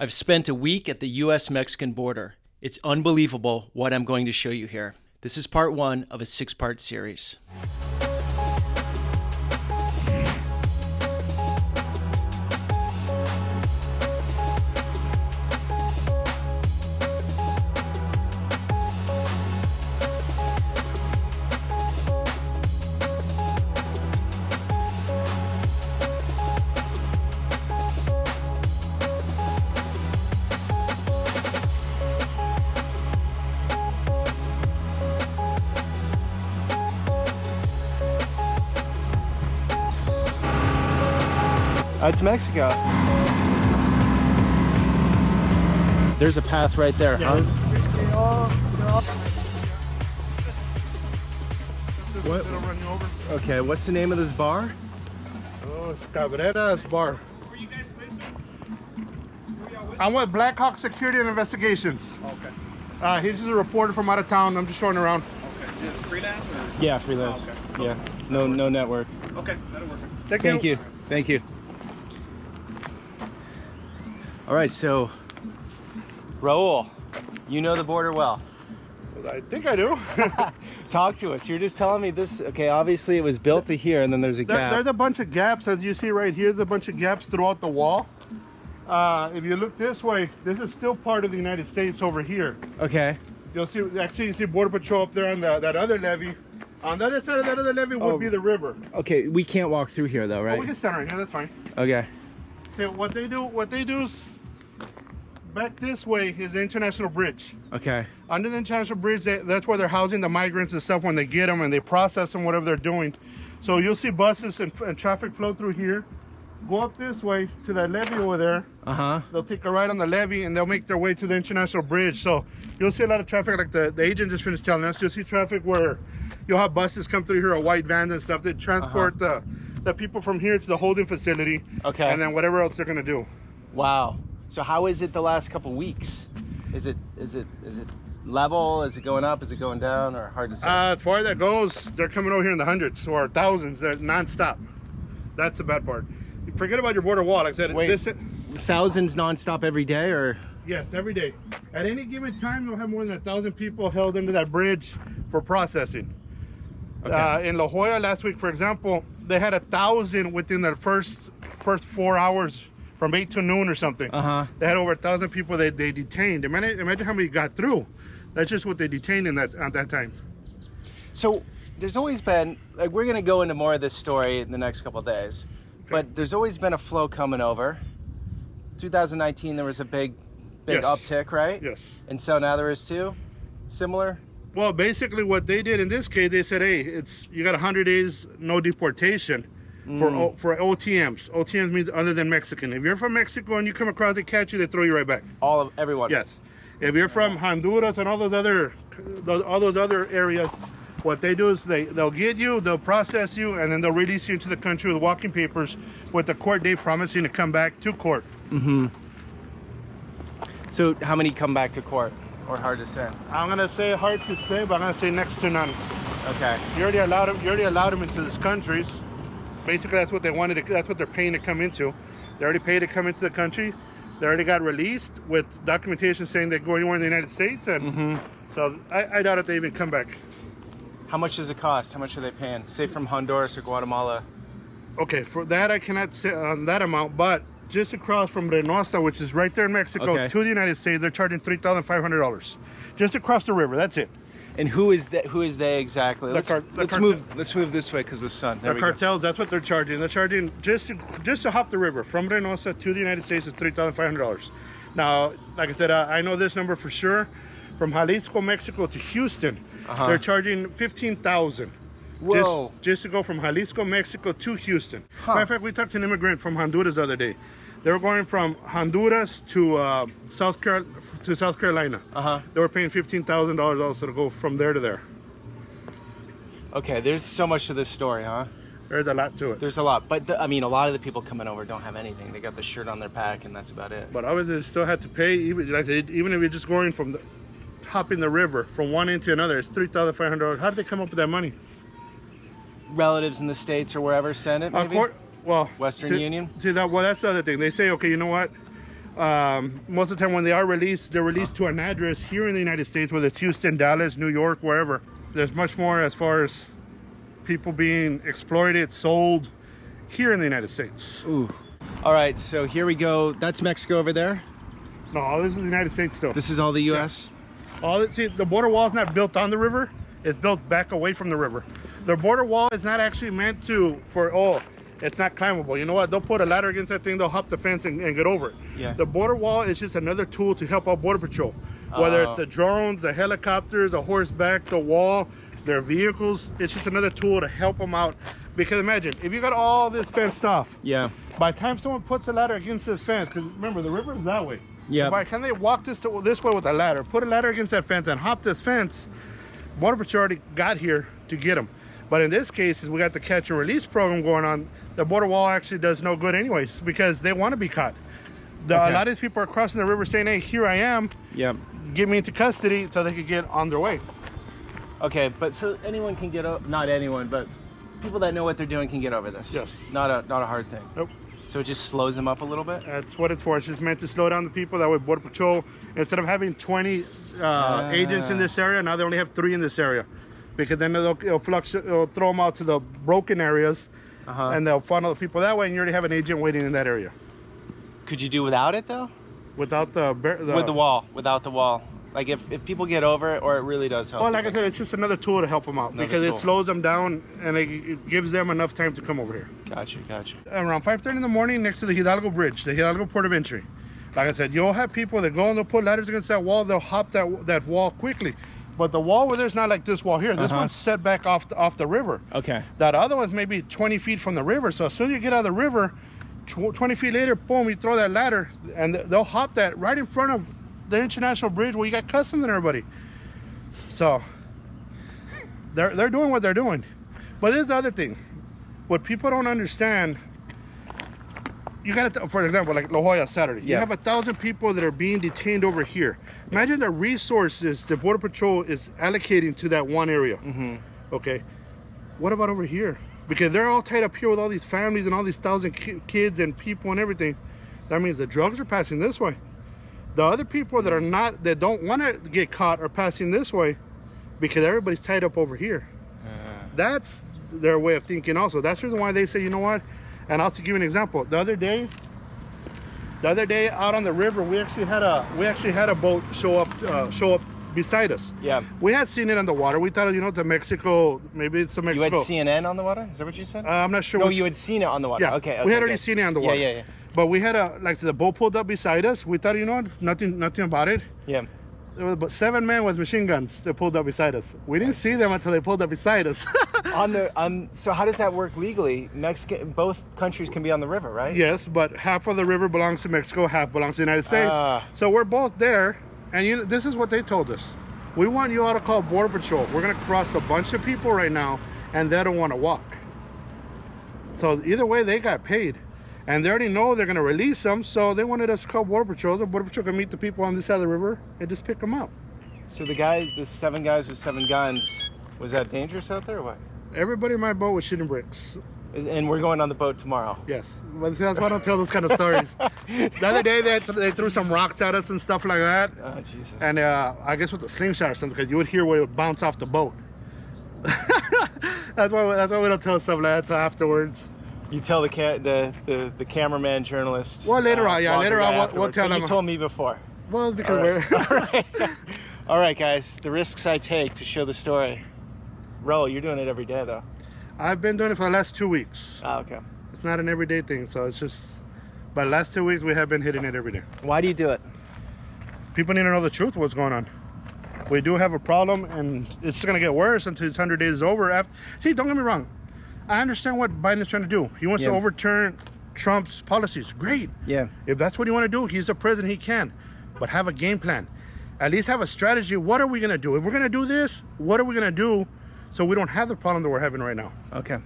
I've spent a week at the US-Mexican border. It's unbelievable what I'm going to show you here. This is part one of a 6-part series. It's Mexico. There's a path right there, huh? What? Okay, what's the name of this bar? Oh, it's Cabrera's Bar. I'm with Blackhawk Security and Investigations. Okay. He's just a reporter from out of town. I'm just showing around. Okay. Is it freelance or? Yeah, freelance. Oh, okay. Yeah, no network. Okay, that'll work. Thank you. Thank you. All right, so Raul, you know the border well. I think I do. Talk to us. You're just telling me this. Okay, obviously it was built to here, and then there's a gap. There's a bunch of gaps, as you see right here. There's a bunch of gaps throughout the wall. If you look this way, this is still part of the United States over here. Okay. You'll see, actually, you see Border Patrol up there on that other levee. On the other side of that other levee would be the river. Okay, we can't walk through here though, right? Oh, we can stand right here. That's fine. Okay. Okay, what they do is back this way is the International Bridge. Okay. Under the International Bridge, that's where they're housing the migrants and stuff when they get them and they process them, whatever they're doing. So you'll see buses and traffic flow through here. Go up this way to that levee over there. Uh-huh. They'll take a ride on the levee and they'll make their way to the International Bridge. So you'll see a lot of traffic, like the agent just finished telling us. You'll see traffic where you'll have buses come through here, or white vans and stuff. They transport the people from here to the holding facility. Okay. And then whatever else they're gonna do. Wow. So how is it the last couple weeks? Is it level? Is it going up? Is it going down? Or hard to say? As far as that goes, they're coming over here in the hundreds or thousands. They're nonstop. That's the bad part. Forget about your border wall. Like I said, Wait, thousands nonstop every day, or? Yes, every day. At any given time, you'll have more than 1,000 people held into that bridge for processing. Okay. In La Jolla last week, for example, they had 1,000 within the first 4 hours, from 8 to noon or something. They had over 1,000 people they detained. Imagine how many got through. That's just what they detained at that time. So there's always been, like, we're gonna go into more of this story in the next couple of days, but there's always been a flow coming over. 2019 there was a big Yes. uptick, right? Yes. And so now there is too? Similar? Well, basically what they did in this case, they said, hey, you got 100 days no deportation for OTMs. OTMs means other than Mexican. If you're from Mexico and you come across, they catch you, they throw you right back. Everyone? Yes. If you're from Honduras and all those other areas, what they do is they'll get you, they'll process you, and then they'll release you into the country with walking papers with the court date promising to come back to court. Mm-hmm. So how many come back to court, or hard to say? I'm gonna say hard to say, but I'm gonna say next to none. Okay. You already allowed them into these countries. Basically, that's what they wanted. That's what they're paying to come into. They already paid to come into the country. They already got released with documentation saying they're going anywhere in the United States, and so I doubt if they even come back. How much does it cost? How much are they paying? Say from Honduras or Guatemala. Okay, for that I cannot say on that amount, but just across from Reynosa, which is right there in Mexico, to the United States, they're charging $3,500 just across the river. That's it. And who is that? Who is they exactly? Let's move this way because the sun. The cartels. That's what they're charging. They're charging just to hop the river from Reynosa to the United States is $3,500. Now, like I said, I know this number for sure. From Jalisco, Mexico to Houston, they're charging $15,000. Whoa! Just to go from Jalisco, Mexico to Houston. Matter of fact, we talked to an immigrant from Honduras the other day. They were going from Honduras to South Carolina. They were paying $15,000 also to go from there to there. Okay, there's so much to this story, huh? There's a lot to it. There's a lot, but I mean, a lot of the people coming over don't have anything. They got the shirt on their back, and that's about it. But obviously, they still had to pay. Even like if you're just going from hopping the river from one end to another, it's $3,500. How did they come up with that money? Relatives in the States or wherever send it, maybe? Well, Western Union? See, that's the other thing. They say, okay, you know what? Most of the time when they are released, they're released to an address here in the United States, whether it's Houston, Dallas, New York, wherever. There's much more as far as people being exploited, sold here in the United States. Ooh. All right, so here we go. That's Mexico over there. No, this is the United States still. This is all the U.S. See, the border wall is not built on the river. It's built back away from the river. The border wall is not actually meant it's not climbable. You know what? They'll put a ladder against that thing, they'll hop the fence and get over it. Yeah. The border wall is just another tool to help out Border Patrol. Whether it's the drones, the helicopters, the horseback, the wall, their vehicles, it's just another tool to help them out. Because imagine, if you got all this fenced off, Yeah. by the time someone puts a ladder against this fence, because remember, the river is that way. Yeah. By the time they walk this way with a ladder, put a ladder against that fence and hop this fence, Border Patrol already got here to get them. But in this case, as we got the catch and release program going on, the border wall actually does no good anyways, because they want to be caught. A lot of these people are crossing the river saying, hey, here I am. Yep. Get me into custody so they could get on their way. Okay, but so anyone can get over, not anyone, but people that know what they're doing can get over this. Yes. Not a hard thing. Nope. So it just slows them up a little bit? That's what it's for. It's just meant to slow down the people. That way Border Patrol, instead of having 20 agents in this area, now they only have 3 in this area. Because then it'll throw them out to the broken areas, and they'll funnel the people that way, and you already have an agent waiting in that area. Could you do without it though? Without with the wall, without the wall. Like if people get over it, or it really does help. Well, like I said, it's just another tool to help them out, because it slows them down and it gives them enough time to come over here. Gotcha. Around 5:30 in the morning, next to the Hidalgo Bridge, the Hidalgo Port of Entry. Like I said, you'll have people that go and they'll put ladders against that wall. They'll hop that wall quickly. But the wall over there is not like this wall here. This one's set back off the river. Okay. That other one's maybe 20 feet from the river. So as soon as you get out of the river, 20 feet later, boom, you throw that ladder, and they'll hop that right in front of the international bridge where you got customs and everybody. So they're doing what they're doing. But here's the other thing. What people don't understand, you got to, for example, like La Jolla Saturday, you have 1,000 people that are being detained over here. Imagine the resources the Border Patrol is allocating to that one area. Okay, what about over here? Because they're all tied up here with all these families and all these 1,000 kids and people and everything. That means the drugs are passing this way. The other people that don't want to get caught are passing this way, because everybody's tied up over here. That's their way of thinking also. That's the reason why they say, you know what? And I'll give you an example. The other day out on the river, we actually had a boat show up beside us. Yeah. We had seen it on the water. We thought, to Mexico, maybe it's to Mexico. You had CNN on the water? Is that what you said? I'm not sure. No, you had seen it on the water. Yeah. Okay. We had already seen it on the water. Yeah. But we had the boat pulled up beside us. We thought, nothing about it. Yeah. There was about 7 men with machine guns that pulled up beside us. We didn't see them until they pulled up beside us. So how does that work legally? Both countries can be on the river, right? Yes, but half of the river belongs to Mexico, half belongs to the United States. So we're both there, and this is what they told us. We want you all to call Border Patrol. We're gonna cross a bunch of people right now, and they don't want to walk. So either way, they got paid. And they already know they're going to release them, so they wanted us to call Border Patrol. The Border Patrol can meet the people on this side of the river and just pick them up. So the 7 guys with 7 guns, was that dangerous out there or what? Everybody in my boat was shooting bricks. And we're going on the boat tomorrow? Yes. But that's why I don't tell those kind of stories. The other day, they threw some rocks at us and stuff like that. Oh, Jesus. And I guess with a slingshot or something, because you would hear where it would bounce off the boat. That's why we don't tell stuff like that until afterwards. You tell the cameraman, journalist. Well, later on, we'll tell them. You told me before. Well, because All right, guys. The risks I take to show the story. Ro, you're doing it every day, though. I've been doing it for the last 2 weeks. Oh, okay. It's not an everyday thing, so it's just. But the last 2 weeks, we have been hitting it every day. Why do you do it? People need to know the truth of what's going on. We do have a problem, and it's going to get worse until this 100 days is over. See, don't get me wrong. I understand what Biden is trying to do. He wants to overturn Trump's policies. Great. Yeah. If that's what you want to do, he's the president, he can. But have a game plan. At least have a strategy. What are we going to do? If we're going to do this, what are we going to do so we don't have the problem that we're having right now? Okay.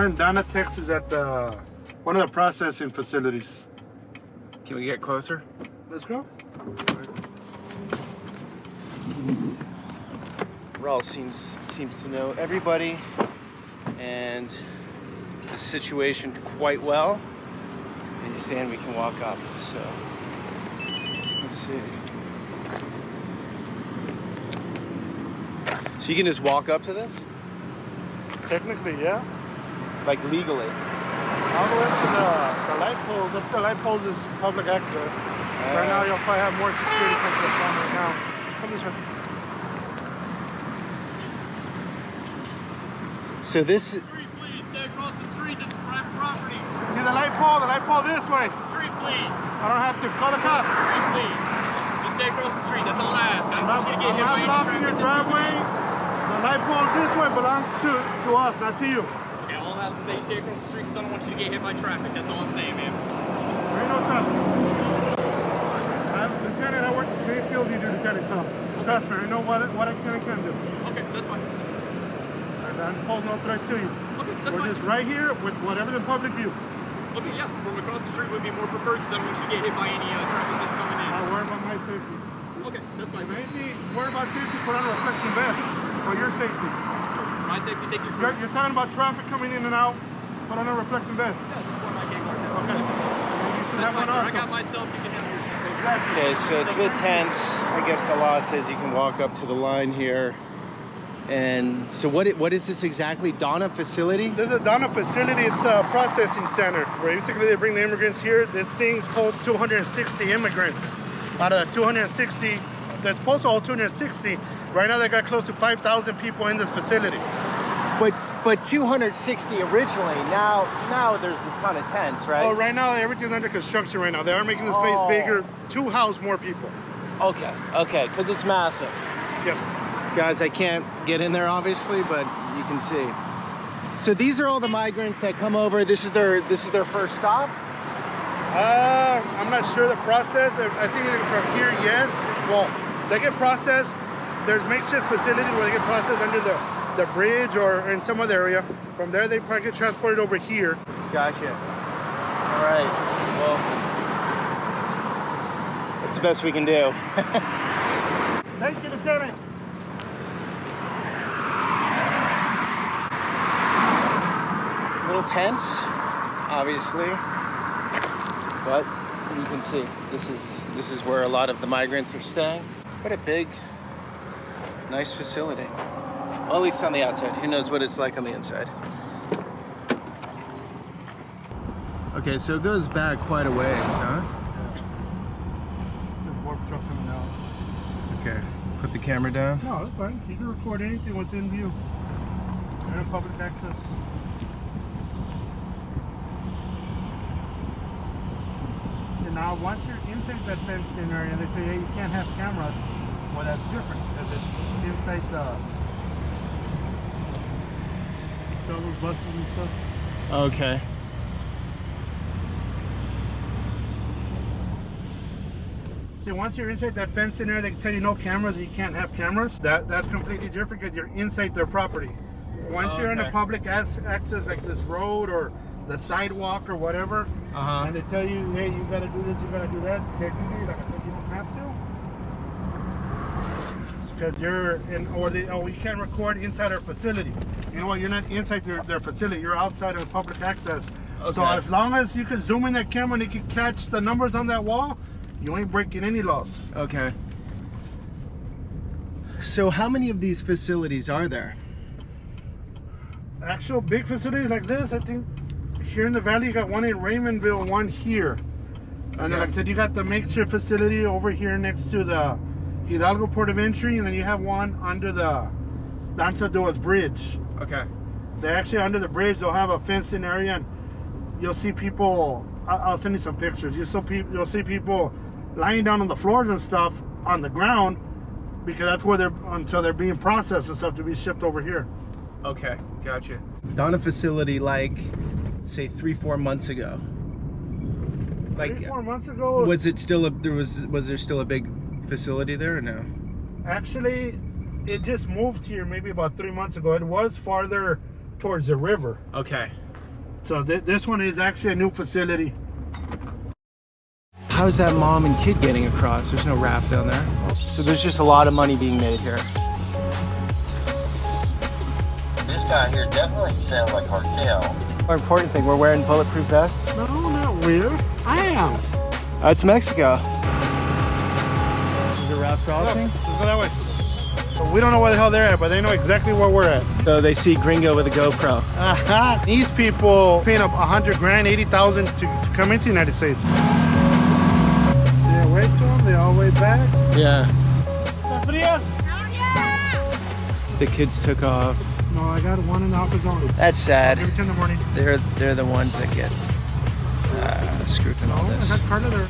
I'm Donna Texas at one of the processing facilities. Can we get closer? Let's go. Raul seems to know everybody and the situation quite well. And he's saying we can walk up. So let's see. So you can just walk up to this? Technically, yeah. Like legally? All the way to the light poles. The light poles is public access. Right now, you'll probably have more security cameras on right now. Come this way. So this. Street, please. Stay across the street. This is private property. See the light pole this way. Street, please. I don't have to. Call the Across cops. the street, please. Just stay across the street. That's all I ask. I don't want you to get hit by I'm any blocking your traffic. driveway. The light pole this way belongs to us, not to you. Okay, all I ask is that you stay across the street because I don't want you to get hit by traffic. That's all I'm saying, man. There ain't no traffic. Lieutenant, I work the same field you do, Lieutenant Tom. Trust me, I know what I can and can't do. Okay, that's fine. And I'm holding no threat to you. Okay, that's We're fine. just right here with whatever the public view. Okay, yeah. From across the street would be more preferred because I don't want you to get hit by any traffic that's coming in. I worry about my safety. Okay, that's fine. If anything, worry about safety, put on a reflecting vest for your safety. For my safety, thank you for... You're talking about traffic coming in and out, put on a reflecting vest. Yeah, that's for my gang guard. That's Okay. You should have fine, one sir. I also. got myself. You can handle yours. Okay, so it's a bit tense. I guess the law says you can walk up to the line here. And so what is this exactly? Donna facility? This is a Donna facility. It's a processing center where basically they bring the immigrants here. This thing holds 260 immigrants. Out of the 260, they're supposed to hold 260. Right now they got close to 5,000 people in this facility. But 260 originally. Now there's a ton of tents, right? Oh, right now everything's under construction right now. They are making this place bigger to house more people. Okay, because it's massive. Yes. Guys, I can't get in there obviously, but you can see. So these are all the migrants that come over. This is their first stop? I'm not sure the process. I think from here, yes. Well, they get processed. There's makeshift facility where they get processed under the bridge or in some other area. From there, they probably get transported over here. Gotcha. All right. Well, that's the best we can do. Thank you, Lieutenant. Little tense, obviously, but you can see this is where a lot of the migrants are staying. What a big, nice facility. Well, at least on the outside. Who knows what it's like on the inside? Okay, so it goes back quite a ways, huh? There's warp truck coming out. Okay, put the camera down. No, that's fine. You can record anything within view. They're in public access. And now, once you're inside that fenced-in area, they say, hey, you can't have cameras. Well, that's different because it's inside the shuttle buses and stuff. Okay. See, once you're inside that fence in there, they can tell you no cameras, you can't have cameras. That's completely different because you're inside their property. Once you're in a public access like this road or the sidewalk or whatever, and they tell you, hey, you gotta do this, you gotta do that, technically, like I said, you don't have to. Because you're in, you can't record inside our facility. You know what, you're not inside their facility, you're outside of public access. Okay. So as long as you can zoom in that camera and you can catch the numbers on that wall, you ain't breaking any laws. Okay. So how many of these facilities are there? Actual big facilities like this, I think here in the valley you got one in Raymondville, one here. And then like I said, you got the makeshift facility over here next to the Hidalgo Port of Entry, and then you have one under the Lanzadoas Bridge. Okay. They actually, under the bridge, they'll have a fenced in area, and you'll see people, I'll send you some pictures, you'll see people lying down on the floors and stuff on the ground, because that's where until they're being processed and stuff to be shipped over here. Okay, gotcha. Donna facility, like, say 3-4 months ago. Like 3-4 months ago, was it still was there still a big facility there or no? actually, it just moved here maybe about 3 months ago. It was farther towards the river. Okay. So this one is actually a new facility. How's that mom and kid getting across? There's no raft down there. So there's just a lot of money being made here. This guy here definitely sounds like cartel. More important thing, we're wearing bulletproof vests. No, not weird. I am. It's Mexico. Is it raft crossing? Let's go that way. So we don't know where the hell they're at, but they know exactly where we're at. So they see Gringo with a GoPro. Aha. These people paying up 100 grand, 80,000 to come into the United States. They wait to them, they all way back. Yeah. The kids took off. No, I got one in the office only. That's sad. Maybe 10 in the morning. They're the ones that get screwed in all Oh, I this. had Carter there.